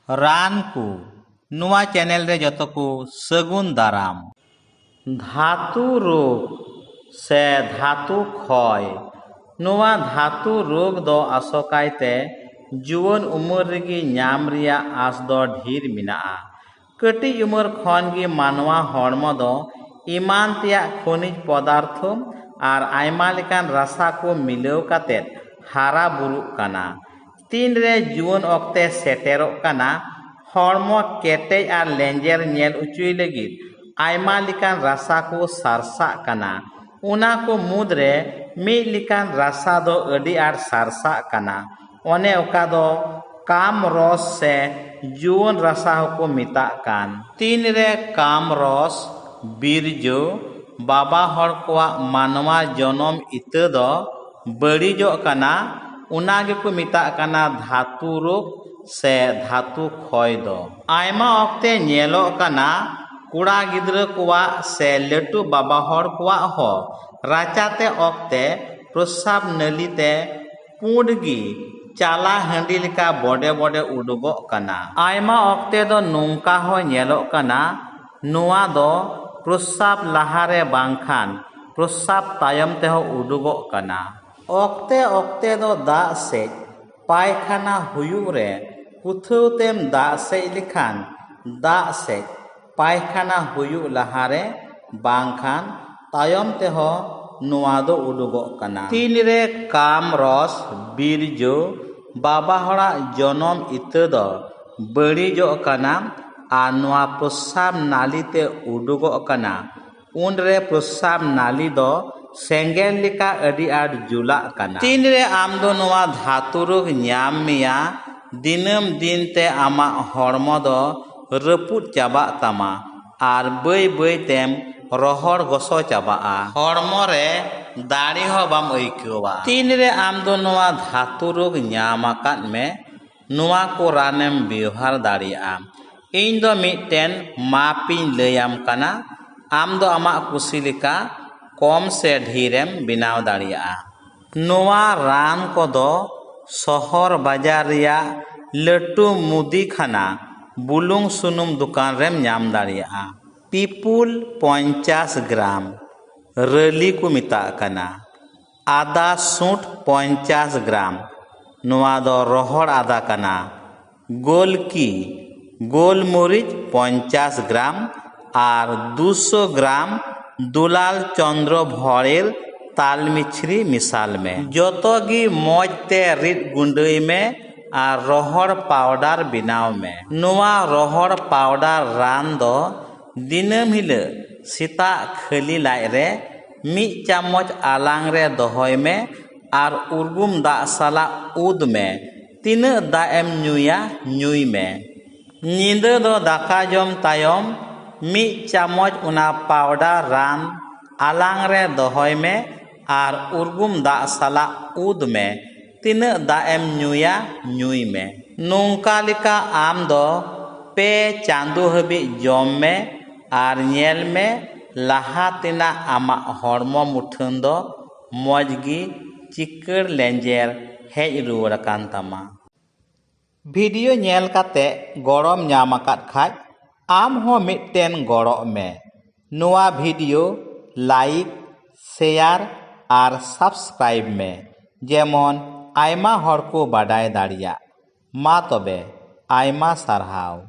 रान को नुआ चैनल रे जतो को सगुन दाराम। धातु रोग से धातु क्षय नुआ धातु रोग दो आसोकायते जुवन उमर रेगी नाम रिया आस दो ढेर मिनाआ। कटी उमर खन गी मानवा हड़मो दो इमान तिया खनिज पदार्थ और आयमा लेकान रासा को मिलाव काते हारा बुरुक काना। तीन रे जुवन ओक्ते सेटेरोक काना हड़मो केटेज और लेंजेर नेल उचुई लगिद आयमा लेकान रासा को सारसा काना। उना को मुद्रे मिद लेकान रासा दो अडी आर सारसा काना। ओने ओका दो काम रस से जुवन रासा को मिता कान। तीन रे काम रस बीरजो बाबा हड़ कोआ मानवा जनम इता दो बड़ीजो काना उना गे को मिता काना धातु रोग से धातु क्षय दो। आयमा ओक्ते नेलो काना कुड़ा गिद्र कोआ से लटू बाबा हड़ कोआ हो राचाते ओक्ते प्रसाब नलीते पुंडगी चाला हंडी लेका बड़े बड़े उडुगो काना। आयमा ओक्ते दो नोंका हो नेलो काना नुआ दो प्रसाब लहारे बांखान प्रसाब तायम ते हो उडुगो काना। ओक्ते ओक्ते दो दा से पायखाना हुयुग रे कुथुतेम दा से लिखान दा से पायखाना हुयुग लहारे बांखान तायम ते हो नुआ दो उडुगो काना। तीन रे काम रस बीरजो बाबा हड़ा जनम इता दो बड़ीजो काना आ नुआ प्रसाब नाली ते उडुगो काना। उन रे प्रसाब नाली दो सेंगेल लिका अडी आड जुला काना। तीन रे आम दो नुआ धातु रोग न्याम मिया दिनम दिन ते आमा हड़मो दो रपुद चाबा तामा आर बई बई तेम रोहड़ गसो चाबाआ हड़मो रे दाड़ी हो बाम अइकवा। तीन रे आम दो नुआ धातु रोग न्याम आकाद में नुआ को रानेम व्यवहार दाड़िया। इन दो मिटेन मापिन लयाम काना आम दो आमा कुसी लेका कम से ढेरेम बिनाव दाड़िया। नुआ रान को दो शहर बाजार रिया लटू मुदी खाना बुलुंग सुनुम दुकान रेम नाम दाड़िया। पिपुल 50 ग्राम रली को मिता काना। आदा सूट 50 ग्राम नुआ दो रोहड़ आदा काना। गोलकी गोल मरीच 50 ग्राम और 200 ग्राम दुलाल चंद्र भरेल ताल मिछरी मिसाल में जोतोगी मौज ते रिद गुंडई में और रोहड़ पाउडर बिनाव में। नुआ रोहड़ पाउडर रान दो दिनम हिले सीता खाली लाई रे 1 चामच आलांग रे दोहय में और उर्गुम दा साला उद में तीना दा एम नुया नुई में। नींद दो दाका जम तायम 1 चामच उना पाउडर रान आलांग रे दोहय में और उर्गुम दा साला उद में तीना दा एम नुया नुई में। नोंका लिका आम दो पे चांदो हबी जम में और नेल में लहा तिना आमा हड़मो मुठन दो मौजगी चिकड़ लेंजेर हेज रुवाड़ कान तामा। वीडियो नेल काते गड़म नाम आकाद खाज आम हो मिटेन गड़ो में नुआ वीडियो लाइक शेयर और सब्सक्राइब में जेमन आयमा हड़ को बाडाय दाड़िया। मा तबे आयमा सारहाव।